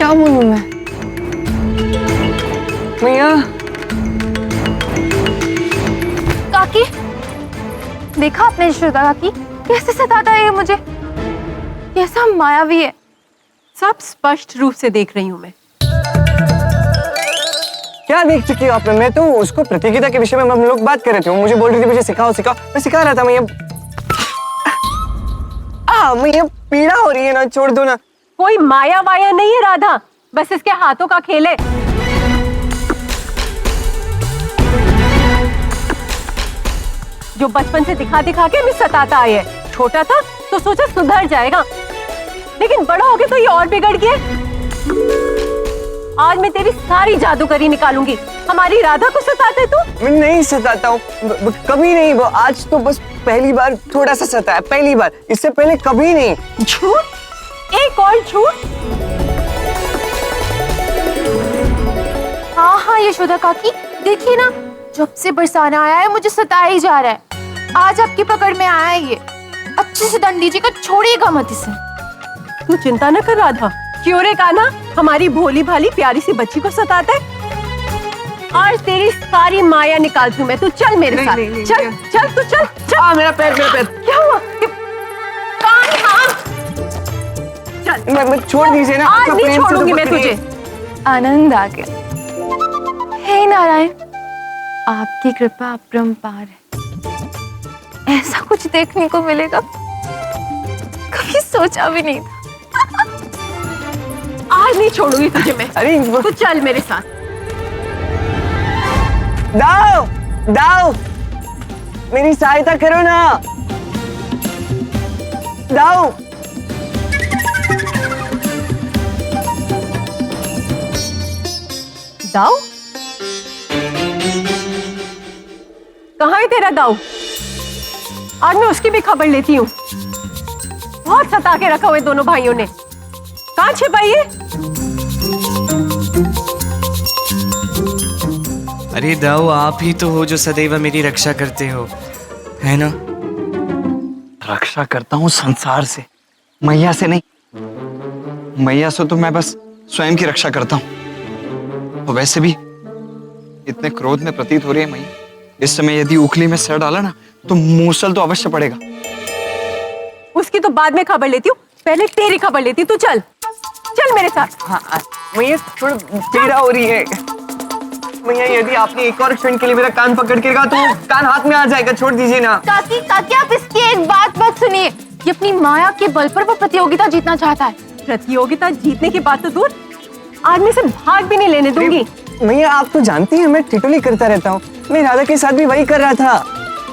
क्या बोलूं मैं? मैया काकी, देखा आपने यशोदा काकी कैसे सताता है ये मुझे, कैसा मायावी है। सब स्पष्ट रूप से देख रही हूँ मैं। क्या देख चुकी हो आपने? मैं तो उसको प्रतियोगिता के विषय में हम लोग बात कर रहे थे, वो मुझे बोल रही थी मुझे सिखाओ सिखाओ, मैं सिखा रहा था। मैया मैया पीड़ा हो रही है ना, छोड़ दो ना। कोई माया वाया नहीं है राधा, बस इसके हाथों का खेल है। जो बचपन से दिखा दिखा के हमें सताता आया है। छोटा था तो सोचा सुधर जाएगा, लेकिन बड़ा हो गया तो ये और बिगड़ गया। आज मैं तेरी सारी जादूगरी निकालूंगी। हमारी राधा को सताते तू? मैं नहीं सताता हूँ, कभी नहीं। वो आज तो बस पहली बार थोड़ा सा सताया, पहली बार, इससे पहले कभी नहीं। झूठ, एक और झूठ। हाँ यशोदा काकी, देखिए ना, जब से बरसाना आया है मुझे सताया ही जा रहा है। आज आपकी पकड़ में आया है ये, अच्छे से दंड दीजिएगा, छोड़िएगा मत इसे। तू चिंता न कर राधा, क्यों रे कान्हा हमारी भोली भाली प्यारी सी बच्ची को सताता है। आज तेरी सारी माया निकालती हूँ मैं, तू चल मेरे साथ। चल चल तू चल चल। मेरा पैर, मेरा पैर। क्या हुआ? कान्हा चल। मैं छोड़ दीजिए ना। आज नहीं छोड़ूंगी मैं तुझे। आनंद आ गया। हे नारायण, आपकी कृपा अपरंपार है। ऐसा कुछ देखने को मिलेगा कभी सोचा भी नहीं था। आज नहीं छोड़ूंगी तुझे मैं। अरे तू चल मेरे साथ। दाव, दाव, मेरी सहायता करो ना। दाव, दाऊ? कहाँ है तेरा दाऊ? आज मैं उसकी भी खबर लेती हूँ। बहुत सता के रखा हुए दोनों भाइयों ने। कहाँ छिपाई है? अरे दाऊ, आप ही तो हो जो सदैव मेरी रक्षा करते हो, है ना? रक्षा करता हूँ संसार से, मैया से नहीं। मैया से तो मैं बस स्वयं की रक्षा करता हूँ। और वैसे भी इतने क्रोध में प्रतीत हो रही है मैया, इस समय यदि उखली में सिर डाला ना तो मूसल तो अवश्य पड़ेगा। उसकी तो बाद में खबर लेती हूँ, पहले तेरी खबर लेती हूँ। तू चल चल मेरे साथ। हाँ मैया, थोड़ा पीड़ा हो रही है। मैया यदि आपने एक और क्षण के लिए मेरा कान पकड़ के रखा तो कान हाथ में आ जाएगा, छोड़ दीजिए ना। काकी काकी, आप इसकी एक बात मत सुनिए। ये अपनी माया के बल पर वो प्रतियोगिता जीतना चाहता है। प्रतियोगिता जीतने की बात तो दूर, आज मैं इसे भाग भी नहीं लेने दूंगी। मैया आप तो जानती हैं मैं ठिठोली करता रहता हूँ, मैं राधा के साथ भी वही कर रहा था।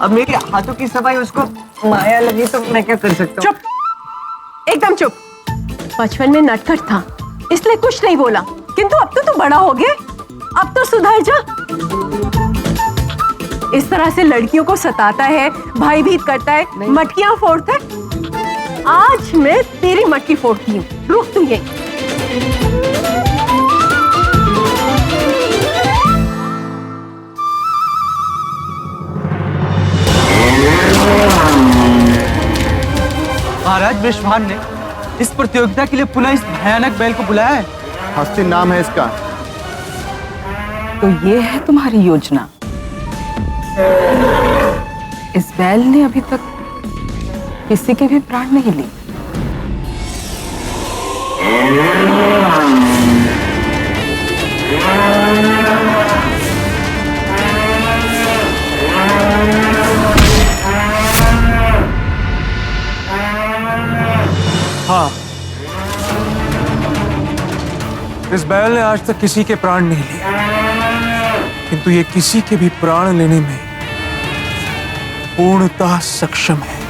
अब मेरे हाथों की सफाई उसको माया लगी तो मैं क्या कर सकता हूँ? चुप, एकदम चुप। बचपन में नटखट था इसलिए कुछ नहीं बोला, किंतु अब तो तू बड़ा हो गया, अब तो सुधर जा। इस तरह से लड़कियों को सताता है, भयभीत करता है, मटकियां फोड़ता है। आज मैं तेरी मटकी फोड़ती हूँ, रुक तू यहीं। महाराज विश्वान ने इस प्रतियोगिता के लिए पुनः इस भयानक बैल को बुलाया है। हस्ती नाम है इसका। तो ये है तुम्हारी योजना। इस बैल ने अभी तक किसी के भी प्राण नहीं लिए। हाँ, इस बैल ने आज तक किसी के प्राण नहीं लिए, किंतु ये किसी के भी प्राण लेने में पूर्णतः सक्षम है।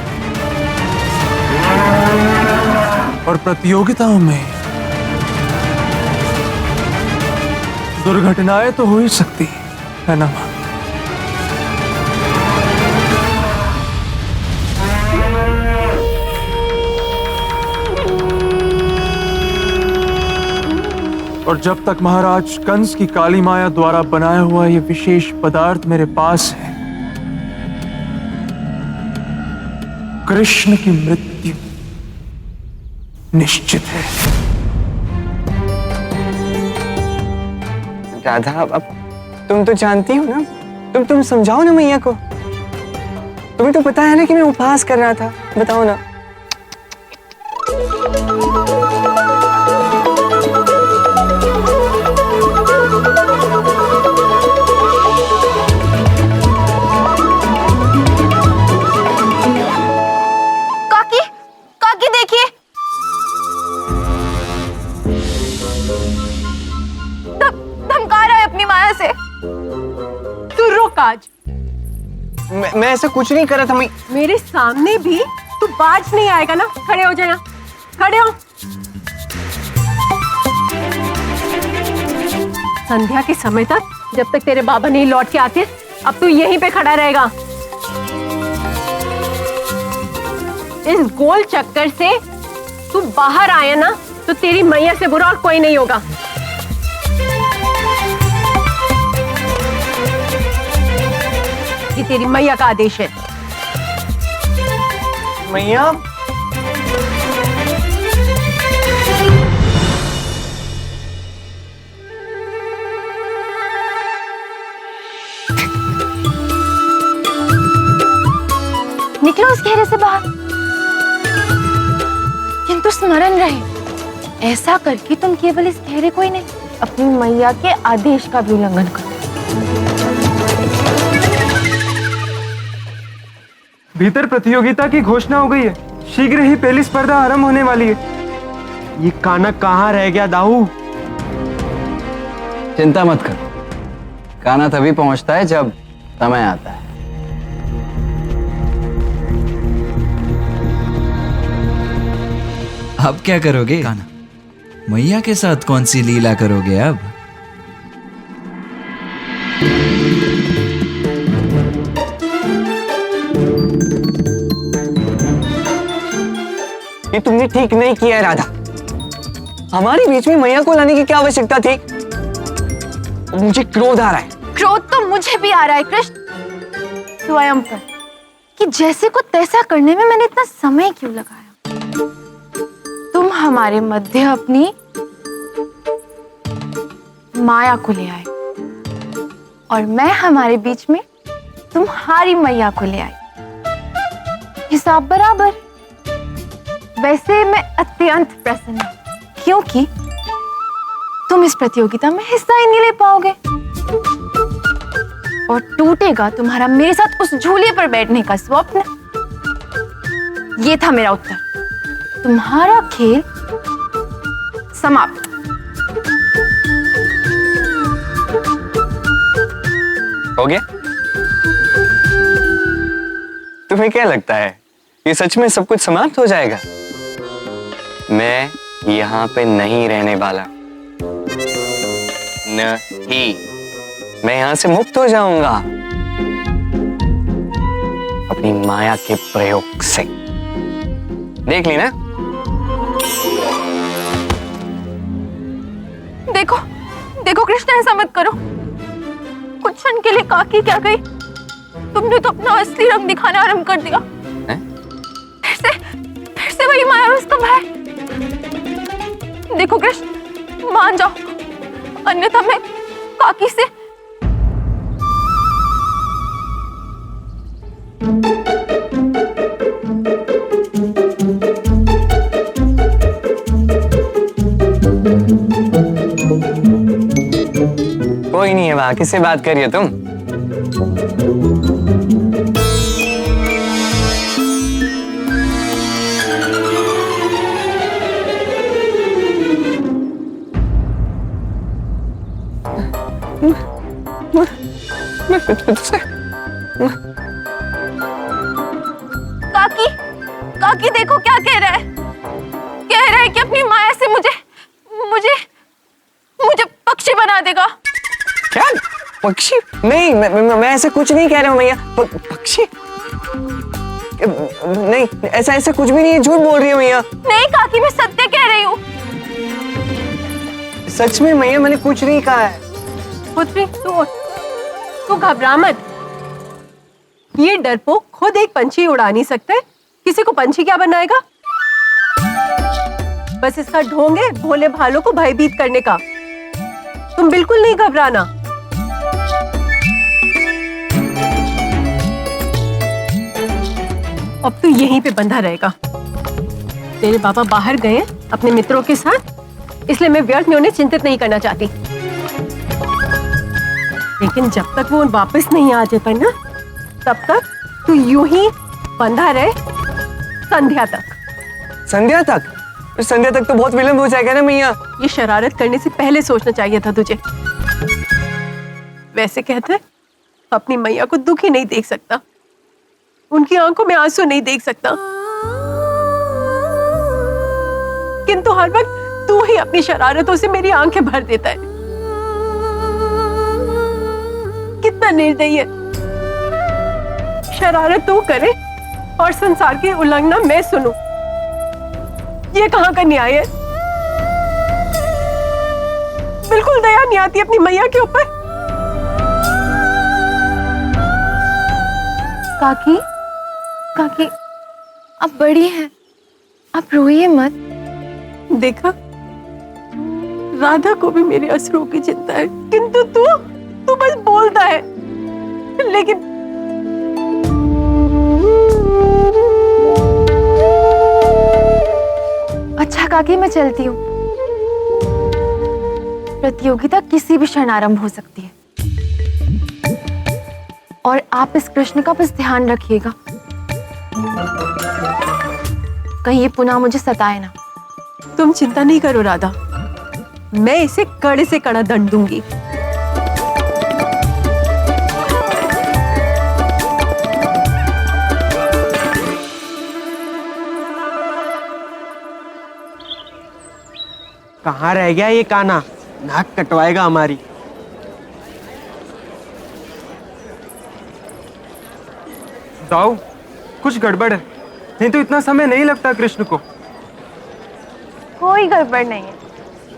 और प्रतियोगिताओं में दुर्घटनाएं तो हो ही सकती है ना मां? और जब तक महाराज कंस की काली माया द्वारा बनाया हुआ यह विशेष पदार्थ मेरे पास है, कृष्ण की मृत्यु निश्चित है। राधा अब तुम तो जानती हो ना, तुम समझाओ ना मैया को। तुम्हें तो पता है ना कि मैं उपवास कर रहा था, बताओ ना। काकी, काकी देखिए, धमका रहा है अपनी माया से। तू रुक आज। मैं ऐसा कुछ नहीं कर रहा था मैं। मेरे सामने भी तू बाज नहीं आएगा ना? खड़े हो जाना, खड़े हो। संध्या के समय तक, जब तक तेरे बाबा नहीं लौट के आते, अब तू यहीं पे खड़ा रहेगा। इस गोल चक्कर से तू बाहर आया ना, तो तेरी मैया से बुरा और कोई नहीं होगा। ये तेरी मैया का आदेश है। मैया, निकलो उस घेरे से बाहर, किंतु स्मरण रहे, ऐसा करके तुम केवल इस घेरे को ही नहीं, अपनी मैया के आदेश का भी उल्लंघन करो। भीतर प्रतियोगिता की घोषणा हो गई है। शीघ्र ही पहली स्पर्धा आरंभ होने वाली है। ये काना कहाँ रह गया दाऊ? चिंता मत कर, काना तभी पहुंचता है जब समय आता है। अब क्या करोगे काना? मैया के साथ कौन सी लीला करोगे अब? ये तुमने ठीक नहीं किया है राधा। हमारे बीच में मैया को लाने की क्या आवश्यकता थी? मुझे क्रोध आ रहा है। क्रोध तो मुझे भी आ रहा है कृष्ण, स्वयं पर, कि जैसे को तैसा करने में मैंने इतना समय क्यों लगाया। तुम हमारे मध्य अपनी माया को ले आए और मैं हमारे बीच में तुम्हारी मैया को ले आई। हिसाब बराबर। वैसे मैं अत्यंत प्रसन्न हूं, क्योंकि तुम इस प्रतियोगिता में हिस्सा ही नहीं ले पाओगे और टूटेगा तुम्हारा मेरे साथ उस झूले पर बैठने का स्वप्न। ये था मेरा उत्तर। तुम्हारा खेल समाप्त। हो गया? तुम्हें क्या लगता है ये सच में सब कुछ समाप्त हो जाएगा? मैं यहाँ पे नहीं रहने वाला। नहीं, मैं यहाँ से मुक्त हो जाऊंगा अपनी माया के प्रयोग से। देख ली ना? देखो देखो कृष्ण, ऐसा मत करो। कुछ क्षण के लिए काकी क्या गई, तुमने तो अपना असली रंग दिखाना आरंभ कर दिया। फिर से वही माया और उसका भय। देखो कृष्ण, मान जाओ, अन्यथा मैं काकी से कोई नहीं है वहां, किससे बात कर रही हो तुम? काकी, काकी देखो क्या कह रहा है। कह रहा है कि अपनी माया से मुझे मुझे मुझे पक्षी बना देगा। क्या? पक्षी? नहीं, मैं ऐसा कुछ नहीं कह रहा हूँ मैया। पक्षी? नहीं, ऐसा कुछ भी नहीं है, झूठ बोल रही हूँ मैया। नहीं काकी, मैं सत्य कह रही हूँ। सच में मैया, मैंने कुछ नहीं कहा है। पुत्री, तू घबरा मत। ये डरपोक खुद एक पंछी उड़ा नहीं सकता है, किसी को पंछी क्या बनाएगा? बस इसका ढोंग है भोले भालों को भयभीत करने का। तुम बिल्कुल नहीं घबराना। अब तू यहीं पे बंधा रहेगा। तेरे बाबा बाहर गए अपने मित्रों के साथ, इसलिए मैं व्यर्थ में उन्हें चिंतित नहीं करना चाहती। लेकिन जब तक वो वापस नहीं आ जाता ना, तब तक तू यूं ही बंधा रहे संध्या तक। संध्या तक? संध्या तक तो बहुत विलंब हो जाएगा ना मैया। ये शरारत करने से पहले सोचना चाहिए था तुझे। वैसे कहते हैं अपनी मैया को दुखी नहीं देख सकता, उनकी आंखों में आंसू नहीं देख सकता, किंतु हर वक्त तू ही अपनी शरारतों से मेरी आंखें भर देता है। कितना निर्दयी है। शरारत तू करे और संसार की उल्लंघना मैं सुनूं, ये कहां का न्याय है? बिल्कुल दया नहीं आती अपनी मैया के ऊपर। काकी, काकी, आप बड़ी हैं, आप रोइए मत। देखा, राधा को भी मेरे असरों की चिंता है, किंतु तू बस बोलता है। लेकिन अच्छा काकी, मैं चलती हूँ। प्रतियोगिता किसी भी क्षण आरंभ हो सकती है, और आप इस कृष्ण का बस ध्यान रखिएगा, कहीं ये पुनः मुझे सताए ना। तुम चिंता नहीं करो राधा, मैं इसे कड़े से कड़ा दंड दूंगी। कहाँ रह गया ये काना? नाक कटवाएगा हमारी। दाऊ, कुछ गड़बड़ है, नहीं तो इतना समय नहीं लगता कृष्ण को। कोई गड़बड़ नहीं है,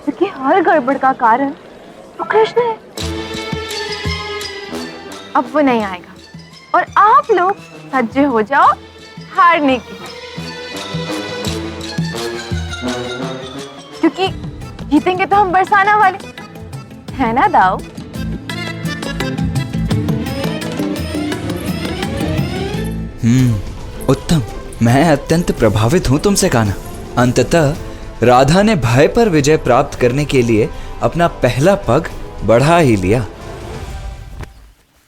क्योंकि हर गड़बड़ का कारण तो कृष्ण है। अब वो नहीं आएगा और आप लोग सज्जे हो जाओ हारने के, क्योंकि जीतेंगे तो हम बरसाना वाले, है ना दाऊ? उत्तम। मैं अत्यंत प्रभावित हूं तुमसे कान्हा। अंततः राधा ने भय पर विजय प्राप्त करने के लिए अपना पहला पग बढ़ा ही लिया।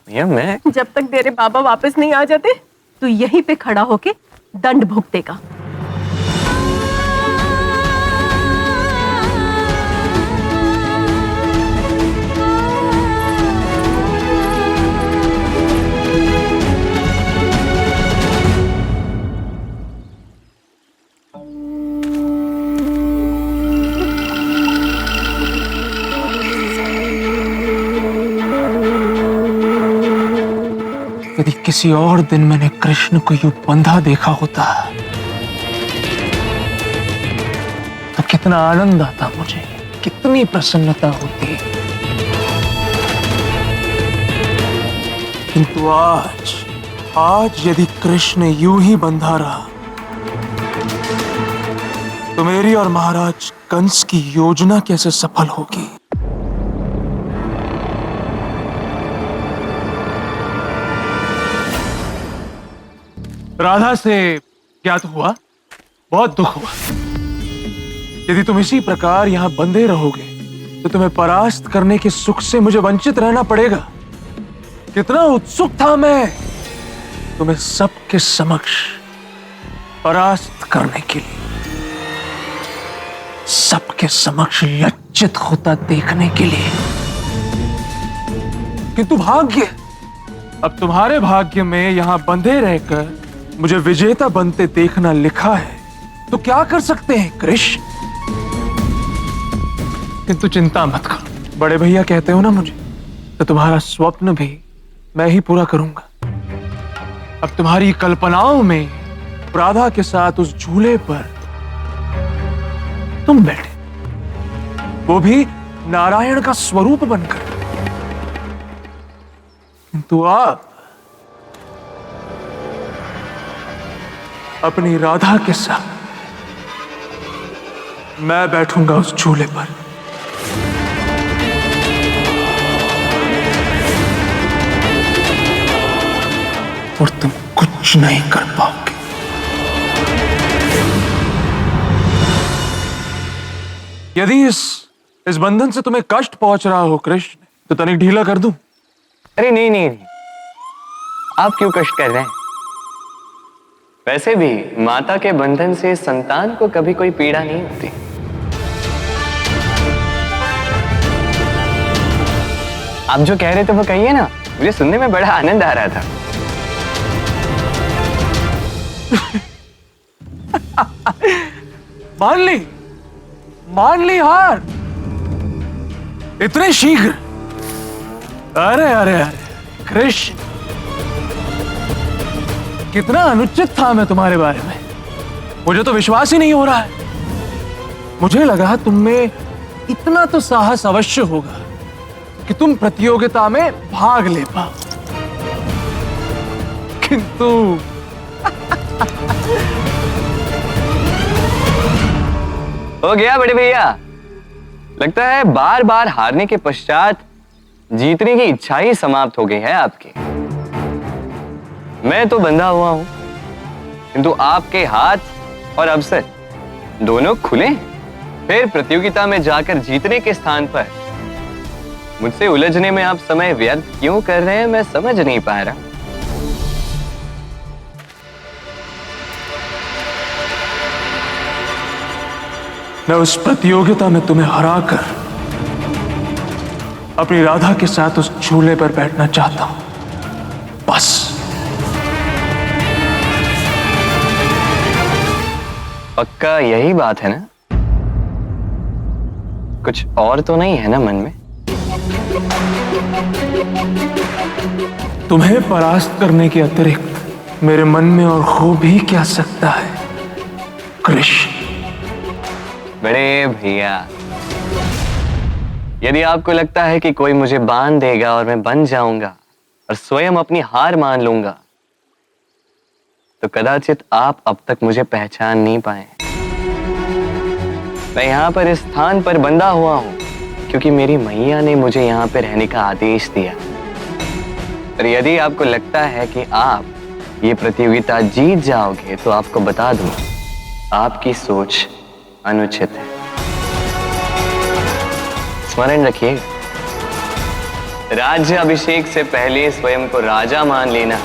भैया मैं जब तक तेरे बाबा वापस नहीं आ जाते, तू यहीं पे खड़ा होके दंड भुगतेगा। यदि किसी और दिन मैंने कृष्ण को यूं बंधा देखा होता तो कितना आनंद आता मुझे, कितनी प्रसन्नता होती। किंतु आज यदि कृष्ण यूं ही बंधा रहा तो मेरी और महाराज कंस की योजना कैसे सफल होगी? राधा से ज्ञात हुआ, बहुत दुख हुआ। यदि तुम इसी प्रकार यहां बंधे रहोगे तो तुम्हें परास्त करने के सुख से मुझे वंचित रहना पड़ेगा। कितना उत्सुक था मैं तुम्हें सबके समक्ष परास्त करने के लिए, सबके समक्ष लज्जित होता देखने के लिए। किंतु भाग्य, अब तुम्हारे भाग्य में यहां बंधे रहकर मुझे विजेता बनते देखना लिखा है, तो क्या कर सकते हैं कृष्ण? किंतु चिंता मत करो, बड़े भैया कहते हो ना मुझे, तो तुम्हारा स्वप्न भी मैं ही पूरा करूंगा। अब तुम्हारी कल्पनाओं में राधा के साथ उस झूले पर तुम बैठे, वो भी नारायण का स्वरूप बनकर। किंतु आप अपनी राधा के साथ मैं बैठूंगा उस झूले पर। और तुम कुछ नहीं कर पाओगे। यदि इस बंधन से तुम्हें कष्ट पहुंच रहा हो कृष्ण, तो तनिक ढीला कर दूं? अरे नहीं नहीं नहीं, आप क्यों कष्ट कर रहे हैं? वैसे भी माता के बंधन से संतान को कभी कोई पीड़ा नहीं होती। आप जो कह रहे थे वो कहिए ना, मुझे सुनने में बड़ा आनंद आ रहा था। मान ली हार इतने शीघ्र? अरे अरे अरे कृष्ण, कितना अनुचित था मैं तुम्हारे बारे में। मुझे तो विश्वास ही नहीं हो रहा है। मुझे लगा तुम में इतना तो साहस अवश्य होगा कि तुम प्रतियोगिता में भाग ले पाओ, किंतु हो गया बड़े भैया। लगता है बार बार हारने के पश्चात जीतने की इच्छा ही समाप्त हो गई है आपकी। मैं तो बंधा हुआ हूं, किंतु आपके हाथ और अवसर दोनों खुले। फिर प्रतियोगिता में जाकर जीतने के स्थान पर मुझसे उलझने में आप समय व्यर्थ क्यों कर रहे हैं, मैं समझ नहीं पा रहा। मैं उस प्रतियोगिता में तुम्हें हराकर अपनी राधा के साथ उस झूले पर बैठना चाहता हूं, बस। पक्का यही बात है ना? कुछ और तो नहीं है ना मन में? तुम्हें परास्त करने के अतिरिक्त मेरे मन में और हो भी क्या सकता है कृष्ण? बड़े भैया, यदि आपको लगता है कि कोई मुझे बांध देगा और मैं बन जाऊंगा और स्वयं अपनी हार मान लूंगा, तो कदाचित आप अब तक मुझे पहचान नहीं पाए। मैं यहां पर इस स्थान पर बंधा हुआ हूं क्योंकि मेरी मैया ने मुझे यहां पर रहने का आदेश दिया। और यदि आपको लगता है कि आप ये प्रतियोगिता जीत जाओगे, तो आपको बता दूं, आपकी सोच अनुचित है। स्मरण रखिएगा, राज्य अभिषेक से पहले स्वयं को राजा मान लेना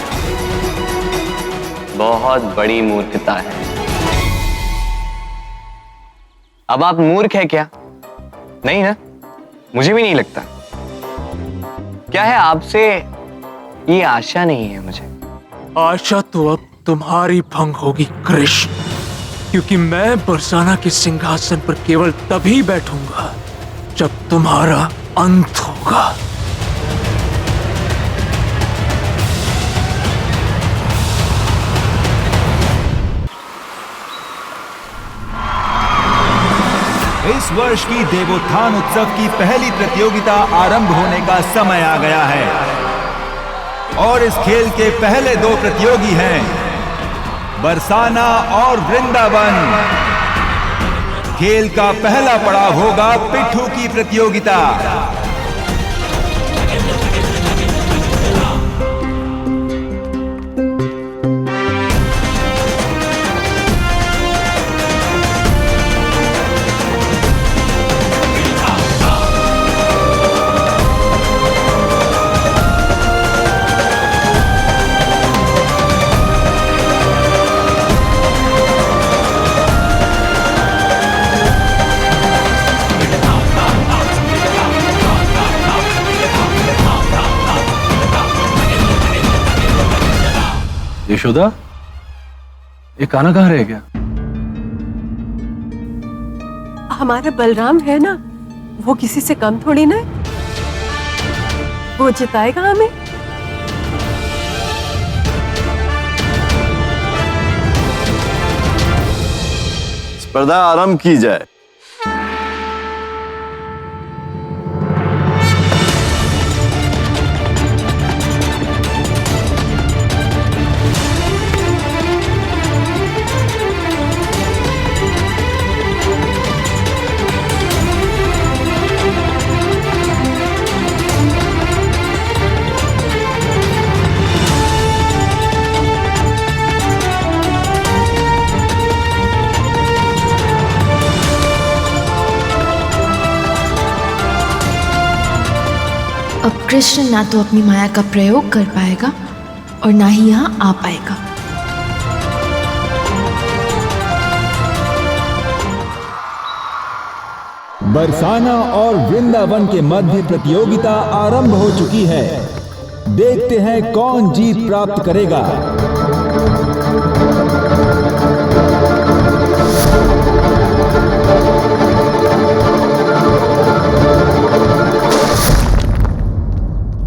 बहुत बड़ी मूर्खता है। अब आप मूर्ख है क्या? नहीं ना? मुझे भी नहीं लगता। क्या है, आपसे ये आशा नहीं है मुझे। आशा तो अब तुम्हारी भंग होगी कृष्ण, क्योंकि मैं बरसाना के सिंहासन पर केवल तभी बैठूंगा जब तुम्हारा अंत होगा। इस वर्ष की देवोत्थान उत्सव की पहली प्रतियोगिता आरंभ होने का समय आ गया है और इस खेल के पहले दो प्रतियोगी हैं बरसाना और वृंदावन। खेल का पहला पड़ाव होगा पिट्ठू की प्रतियोगिता। यशोदा, ये कान्हा कहाँ रह गया? हमारा बलराम है ना, वो किसी से कम थोड़ी ना है। वो जिताएगा हमें। स्पर्धा आरंभ की जाए। कृष्ण ना तो अपनी माया का प्रयोग कर पाएगा और ना ही यहाँ आ पाएगा। बरसाना और वृंदावन के मध्य प्रतियोगिता आरंभ हो चुकी है। देखते हैं कौन जीत प्राप्त करेगा।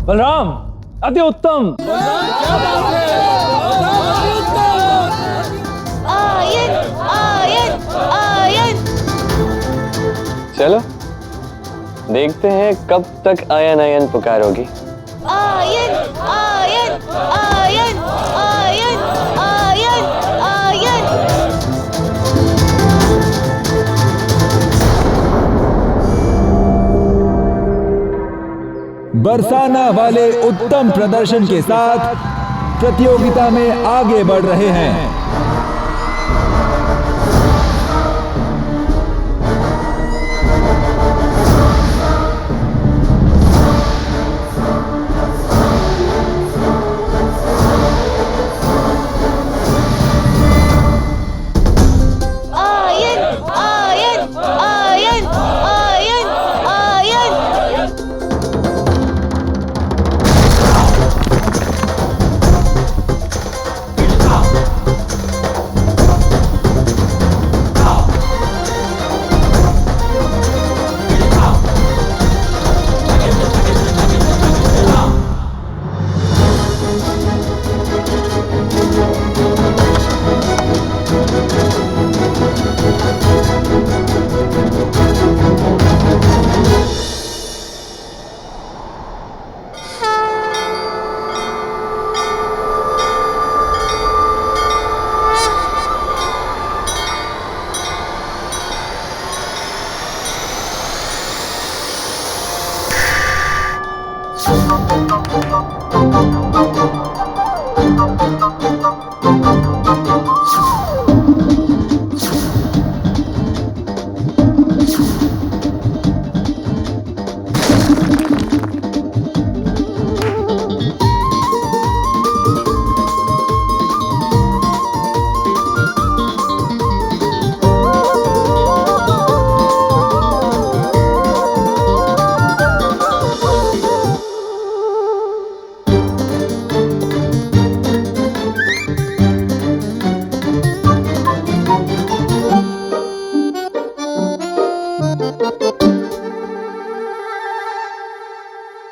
बलराम अति उत्तम। चलो देखते हैं कब तक आयन आयन पुकारोगी। आयन आयन आयन आयन आयन आयन। बरसाना वाले उत्तम प्रदर्शन के साथ प्रतियोगिता में आगे बढ़ रहे हैं।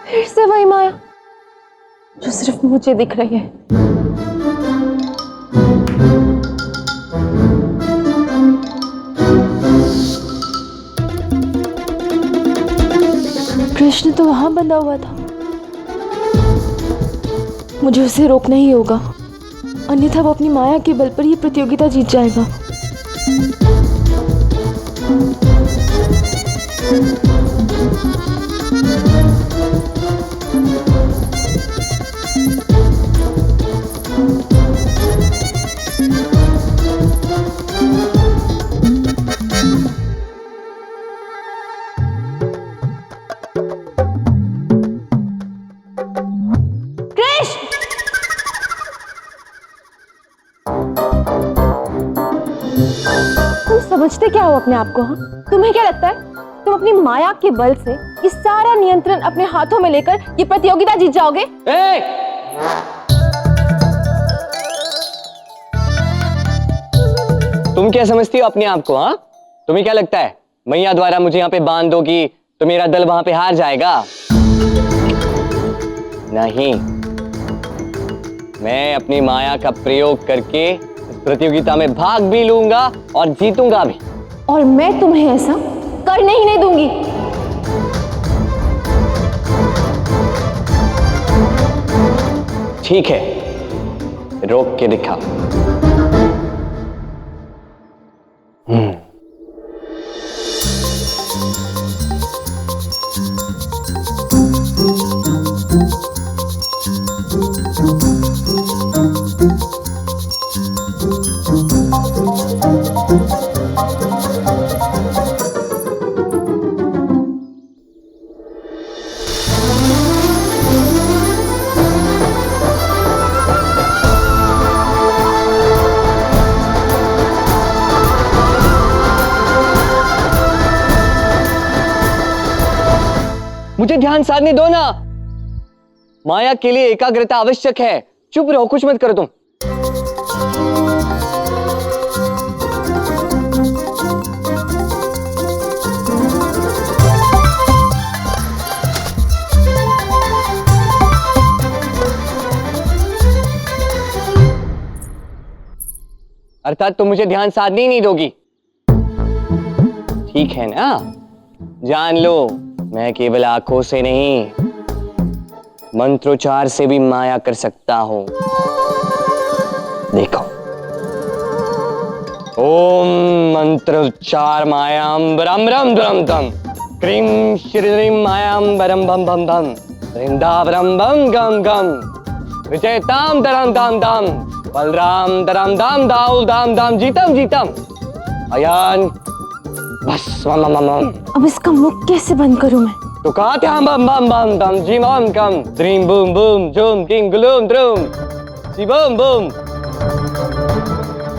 फिर से वही माया जो सिर्फ मुझे दिख रही है। कृष्ण तो वहां बंधा हुआ था, मुझे उसे रोकना ही होगा, अन्यथा वो अपनी माया के बल पर ये प्रतियोगिता जीत जाएगा। समझते क्या हो अपने आप को? हाँ, तुम्हें क्या लगता है तुम अपनी माया के बल से ये सारा नियंत्रण अपने हाथों में लेकर ये प्रतियोगिता जीत जाओगे? तुम क्या समझती हो अपने आप को? हाँ, तुम्हें क्या लगता है मैया द्वारा मुझे यहाँ पे बांध दोगी तो मेरा दल वहां पे हार जाएगा? नहीं, मैं अपनी माया का प्रयोग करके इस प्रतियोगिता में भाग भी लूंगा और जीतूंगा भी। और मैं तुम्हें ऐसा करने ही नहीं दूंगी। ठीक है, रोक के दिखा। मुझे ध्यान साधने दो ना। माया के लिए एकाग्रता आवश्यक है। चुप रहो, कुछ मत करो तुम। अर्थात तुम मुझे ध्यान साधने ही नहीं दोगी, ठीक है ना? जान लो, मैं केवल आंखों से नहीं, मंत्रोच्चार से भी माया कर सकता हूं। देखो, ओम मंत्रोच्चार मायाम बरम रम द्रम दम क्रीम श्रीम मायाम बरम बम बम बम वृंदावरम बम गम गम विजयताम दरम दाम दाम बलराम दरम दाम दाउल दाम दाम जीतम जीतम अयान बस मम मम मम। अब इसका मुख कैसे बंद करूं मैं? तो कहा थे हम बम बम बम दम जी मम कम द्रीम बूम बूम जूम किंग गुलूम द्रूम जी बूम बूम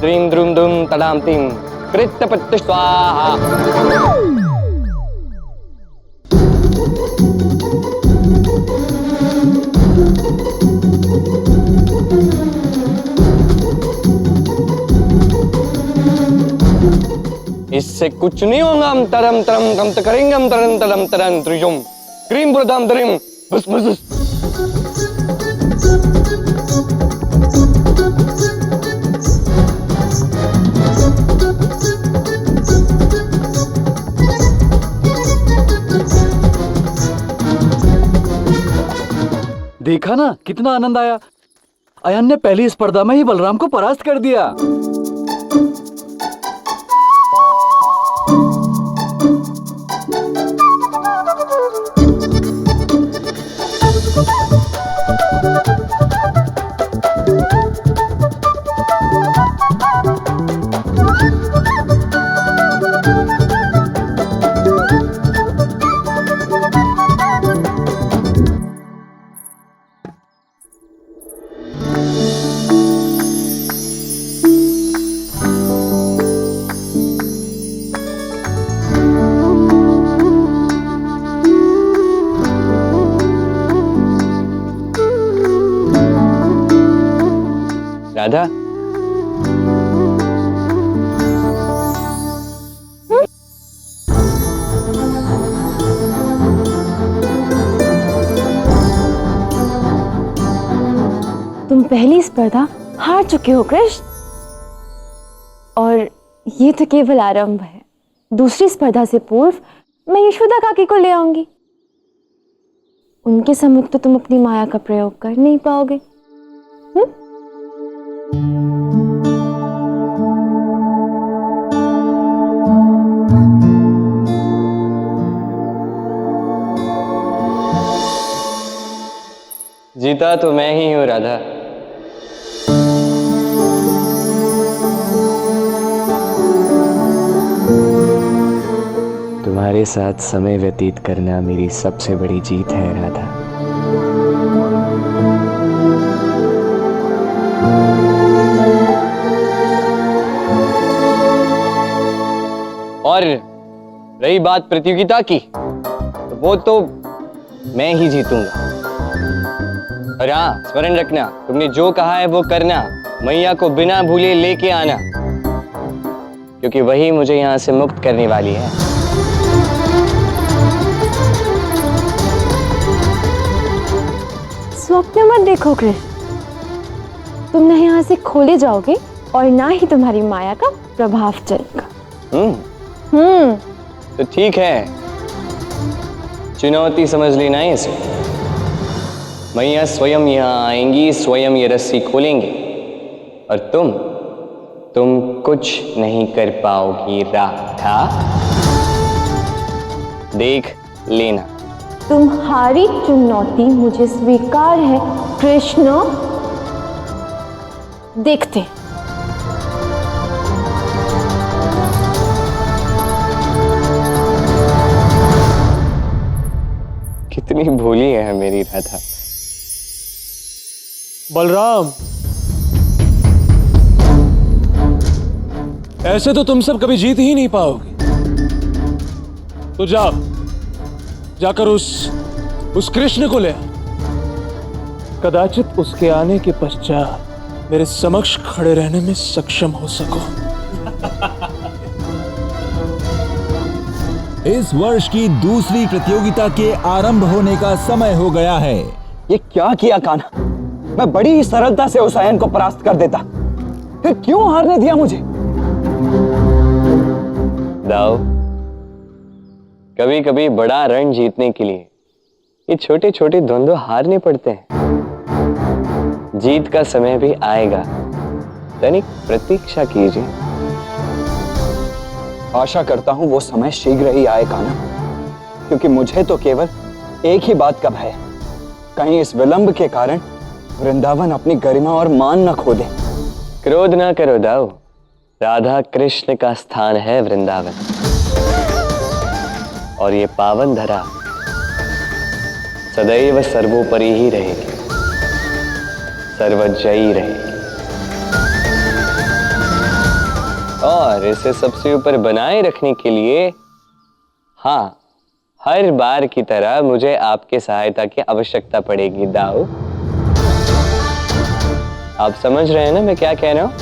द्रीम द्रूम दुम तडाम तिम कृत्य पत्त स्वाहा। इससे कुछ नहीं होगा। हम तरम तरम कम त करेंगे हम तरम तरम तरम त्रिजुम क्रीम बुरदाम दरिम बस बस। देखा ना कितना आनंद आया। अयन ने पहली स्पर्धा में ही बलराम को परास्त कर दिया। राधा, तुम पहली स्पर्धा हार चुके हो कृष्ण, और ये तो केवल आरंभ है। दूसरी स्पर्धा से पूर्व मैं यशोदा काकी को ले आऊंगी। उनके सम्मुख तो तुम अपनी माया का प्रयोग कर नहीं पाओगे। जीता तो मैं ही हूं राधा। तुम्हारे साथ समय व्यतीत करना मेरी सबसे बड़ी जीत है राधा। और रही बात प्रतियोगिता की, तो वो तो मैं ही जीतूंगा। और हाँ, स्मरण रखना, तुमने जो कहा है वो करना। मैया को बिना भूले लेके आना, क्योंकि वही मुझे यहाँ से मुक्त करने वाली है। स्वप्न मत देखो कृष्ण, तुम न यहाँ से खोले जाओगे और ना ही तुम्हारी माया का प्रभाव चलेगा। तो ठीक है, चुनौती समझ लेना है इसे। मैया स्वयं यहाँ आएंगी, स्वयं ये रस्सी खोलेंगे, और तुम कुछ नहीं कर पाओगी राधा। देख लेना। तुम्हारी चुनौती मुझे स्वीकार है कृष्ण। देखते हैं। कितनी भोली है मेरी राधा। बलराम, ऐसे तो तुम सब कभी जीत ही नहीं पाओगे। तो जाओ, जाकर उस उस कृष्ण को ले आ। कदाचित उसके आने के पश्चात मेरे समक्ष खड़े रहने में सक्षम हो सको। इस वर्ष की दूसरी प्रतियोगिता के आरंभ होने का समय हो गया है। ये क्या किया कान्हा? मैं बड़ी ही सरलता से उस आयन को परास्त कर देता, फिर क्यों हारने दिया मुझे? दाऊ, कभी कभी बड़ा रण जीतने के लिए ये छोटे छोटे द्वंद्व हारने पड़ते हैं। जीत का समय भी आएगा, तनिक प्रतीक्षा कीजिए। आशा करता हूं वो समय शीघ्र ही आए कान्हा, क्योंकि मुझे तो केवल एक ही बात का भय है, कहीं इस विलंब के कारण वृंदावन अपनी गरिमा और मान न खो दे। क्रोध ना करो दाऊ, राधा कृष्ण का स्थान है वृंदावन, और ये पावन धरा सदैव सर्वोपरि ही रहेगी, सर्वजयी रहेगी। और इसे सबसे ऊपर बनाए रखने के लिए, हाँ, हर बार की तरह मुझे आपके सहायता की आवश्यकता पड़ेगी दाऊ। आप समझ रहे हैं ना मैं क्या कह रहा हूं?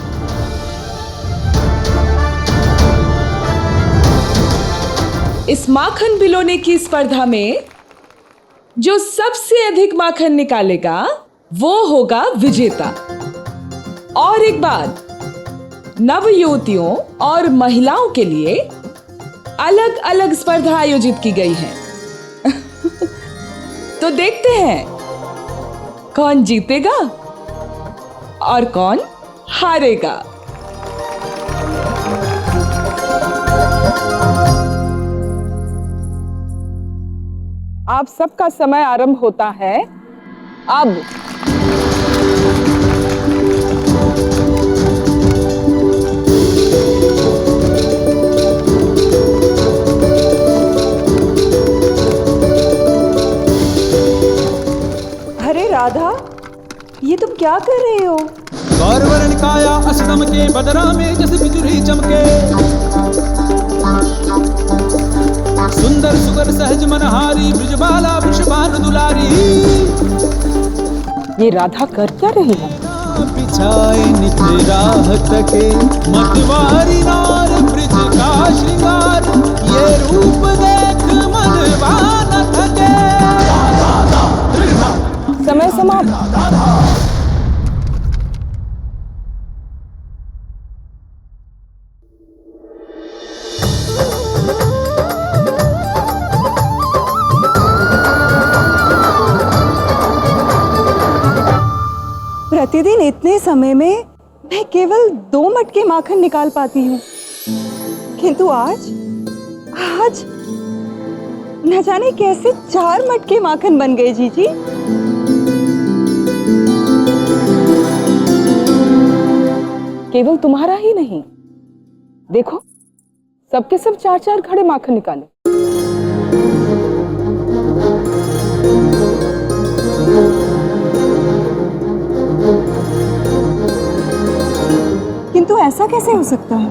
इस माखन बिलोने की स्पर्धा में जो सबसे अधिक माखन निकालेगा वो होगा विजेता। और एक बात, नव युवतियों और महिलाओं के लिए अलग अलग स्पर्धा आयोजित की गई है। तो देखते हैं कौन जीतेगा और कौन हारेगा। आप सबका समय आरंभ होता है अब। अरे राधा, ये तुम क्या कर रहे हो? गौरवर्ण काया अष्टम के बदरा में जैसे बिजुली चमके, सुंदर सुगर सहज मनहारी ब्रजबाला वृषभानु दुलारी। ये राधा कर क्या रही है? बिछाए नित्य राह तके मतवारी नार ब्रज का श्रृंगार, ये रूप देख मनवा न थके। समय समाप्त। प्रतिदिन इतने समय में मैं केवल 2 मटके माखन निकाल पाती हूँ, किंतु आज न जाने कैसे 4 मटके माखन बन गए। जीजी, केवल तुम्हारा ही नहीं, देखो सबके सब 4-4 घड़े माखन निकाले। किंतु ऐसा कैसे हो सकता है?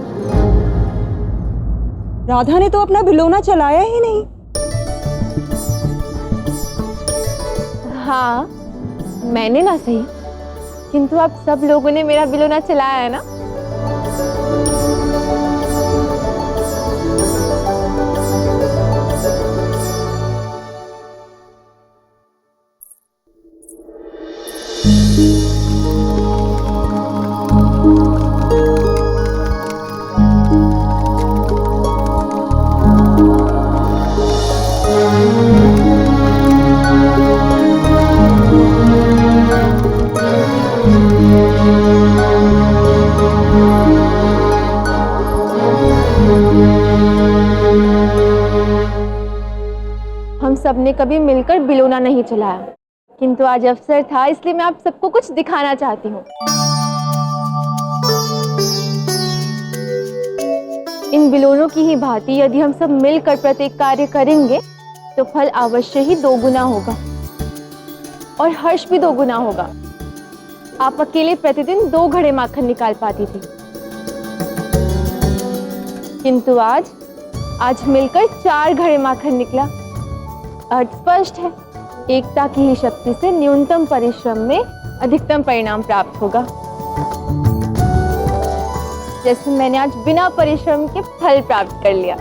राधा ने तो अपना बिलोना चलाया ही नहीं। हाँ, मैंने ना सही, किंतु आप सब लोगों ने मेरा बिलोना चलाया है ना। हम सबने कभी मिलकर बिलोना नहीं चलाया, किंतु आज अवसर था, इसलिए मैं आप सबको कुछ दिखाना चाहती हूँ। इन बिलोनों की ही भांति यदि हम सब मिलकर प्रत्येक कार्य करेंगे तो फल अवश्य ही 2 गुना होगा और हर्ष भी 2 गुना होगा। आप अकेले प्रतिदिन 2 घड़े माखन निकाल पाती थी, किंतु आज मिलकर 4 घड़े माखन निकला। अर्थ स्पष्ट है, एकता की ही शक्ति से न्यूनतम परिश्रम में अधिकतम परिणाम प्राप्त होगा। जैसे मैंने आज बिना परिश्रम के फल प्राप्त कर लिया।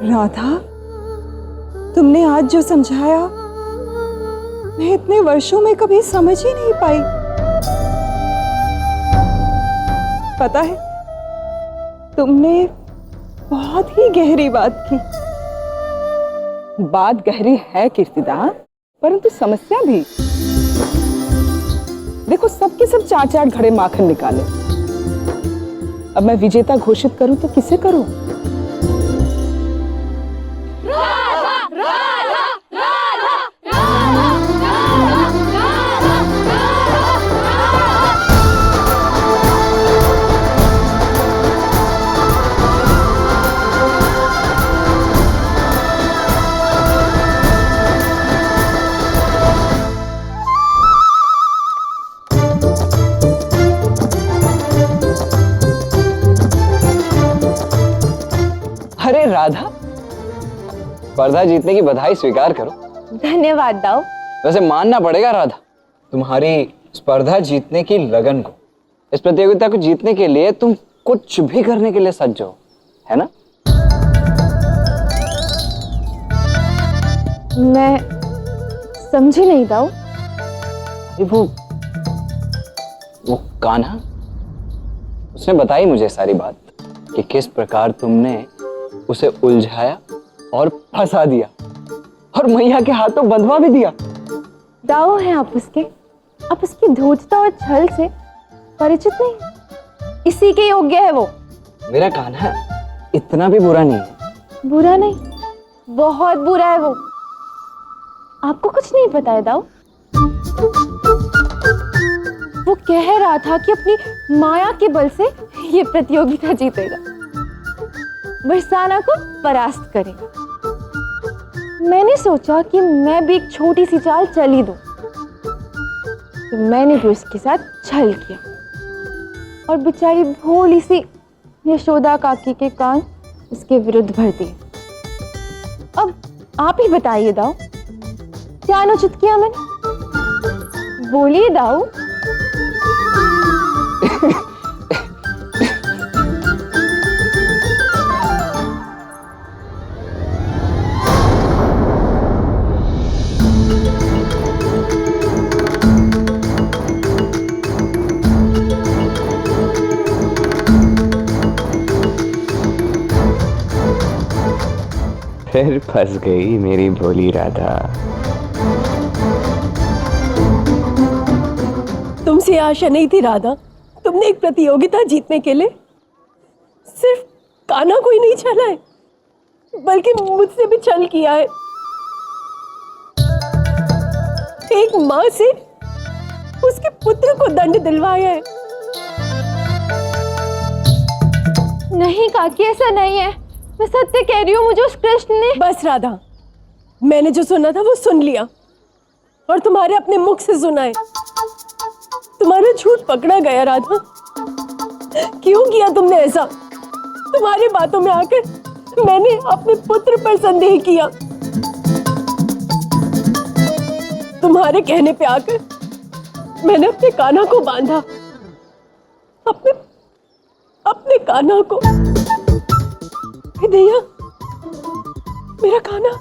राधा, तुमने आज जो समझाया मैं इतने वर्षों में कभी समझ ही नहीं पाई। पता है, तुमने बहुत ही गहरी बात की। बात गहरी है कीर्तिदा, परंतु समस्या भी। देखो, सबके सब 4-4 घड़े माखन निकाले। अब मैं विजेता घोषित करूं तो किसे करूं? अरे राधा, स्पर्धा जीतने की बधाई स्वीकार करो। धन्यवाद दाऊ। वैसे मानना पड़ेगा राधा, तुम्हारी स्पर्धा जीतने की लगन को, इस प्रतियोगिता को जीतने के लिए तुम कुछ भी करने के लिए सज्ज हो, है ना? मैं समझी नहीं दाऊ। अरे वो कान्हा, उसने बताई मुझे सारी बात कि किस प्रकार तुमने उसे उलझाया और फंसा दिया और मैया के हाथों बंधवा भी दिया। दाऊ हैं आप उसकी धूर्तता और छल से परिचित नहीं। इसी के योग्य है वो। मेरा कान्हा इतना भी बुरा नहीं है। बुरा नहीं, बहुत बुरा है वो। आपको कुछ नहीं पता है दाऊ। वो कह रहा था कि अपनी माया के बल से ये प्रतियोगिता जीतेगा, बरसाना को परास्त करेगा। मैंने सोचा कि मैं भी एक छोटी सी चाल चल ही दूं, तो मैंने भी उसके साथ छल किया और बेचारी भोली सी यशोदा काकी के कान उसके विरुद्ध भर दिए। अब आप ही बताइए दाऊ, क्या अनुचित किया मैंने? बोलिए दाऊ। फिर फंस गई मेरी भोली राधा। तुमसे आशा नहीं थी राधा। तुमने एक प्रतियोगिता जीतने के लिए सिर्फ कान्हा को ही नहीं छला है, बल्कि मुझसे भी छल किया है। एक माँ से उसके पुत्र को दंड दिलवाया है। नहीं काकी, ऐसा नहीं है। मैं सत्य कह रही हूँ, मुझे उस कृष्ण ने। बस राधा, मैंने जो सुना था वो सुन लिया और तुम्हारे अपने मुख से सुना है। तुम्हारा झूठ पकड़ा गया राधा। क्यों किया तुमने ऐसा? तुम्हारी बातों में आकर मैंने अपने पुत्र पर संदेह किया। तुम्हारे कहने पे आकर मैंने अपने कान्हा को बांधा, अपने कान्हा को। भैया, मेरा कान्हा,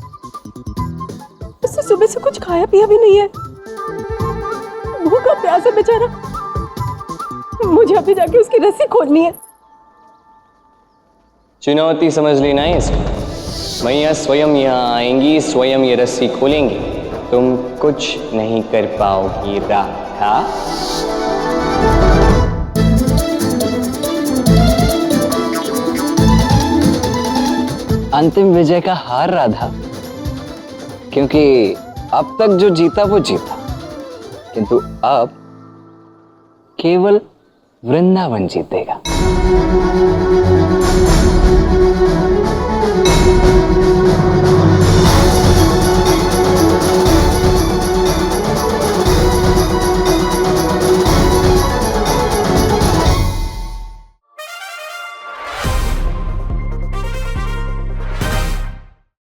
उससे सुबह से कुछ खाया पिया भी नहीं है। भूखा प्यासा बेचारा। मुझे अभी जाके उसकी रस्सी खोलनी है। चुनौती समझ लेना है इसको। मैया स्वयं यहाँ आएंगी, स्वयं ये रस्सी खोलेंगी। तुम कुछ नहीं कर पाओगी राधा। अंतिम विजय का हार राधा, क्योंकि अब तक जो जीता वो जीता, किंतु अब केवल वृंदावन जीतेगा।